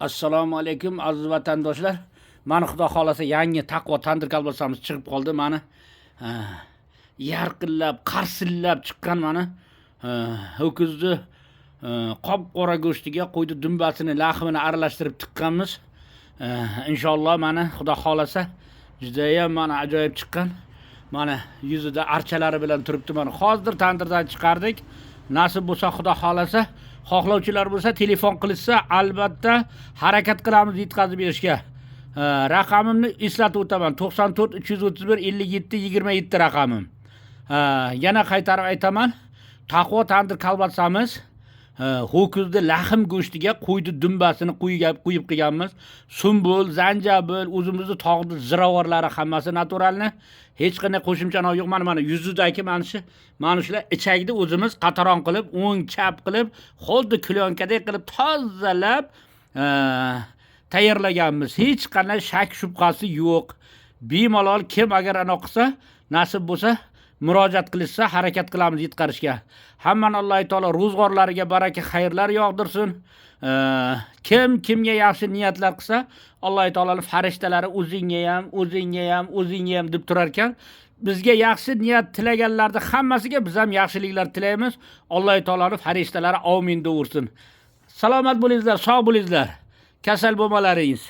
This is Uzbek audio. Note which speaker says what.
Speaker 1: Assalomu alaykum aziz vatandoshlar. Mana xudo xolasa yangi taqvo tandir kolbasamiz chiqib qoldi. Mana yarqillab, qarsillab chiqqan mana ho'kizni qop-qora go'shtiga qo'ydi dumbasini, lahmini aralashtirib tiqqanmiz. Inshaalloh mana xudo xolasa juda ham mana ajoyib chiqqan. Mana yuzida archalari bilan turibdi. Mana hozir tandirdan chiqardik. Nasib bo'lsa xudo xolasa, xohlovchilar bo'lsa telefon qilishsa albatta harakat qilamiz yetkazib berishga. Raqamimni eslatib o'taman. 94 331 57 27 raqamim. Yana qaytarib aytaman. Taqvo tandir kolbasamiz ho'kizni lahm go'shtiga qo'ydi dumbasini qo'yib qilganmiz. Sumbul, zanjabil, o'zimizni tog'ni ziravorlari hammasi naturalni. Hech qanday qo'shimcha yo'q. Mana yuzidagi mana shular ichakni o'zimiz qataron qilib, o'ng chap qilib, xuddi klyonkadek qilib tozalab tayyorlaganmiz. Hech qanday shak shubhasi yo'q. Bemalol kim agar ana qilsa, nasib bo'lsa murojaat qilishsa harakat qilamiz yetkazishga. Hammani Alloh taolo ro'zg'orlariga baraka, xayrlar yog'dirsin. Kim kimga yaxshi niyatlar qilsa, Alloh taoloning farishtalari o'zingga ham deb turar ekan. Bizga yaxshi niyat tilaganlarni hammasiga biz ham yaxshiliklar tilaymiz. Alloh taoloning farishtalari amin deversin. Salomat bo'lingizlar, sog' bo'lingizlar. Kasal bo'lmalaringiz.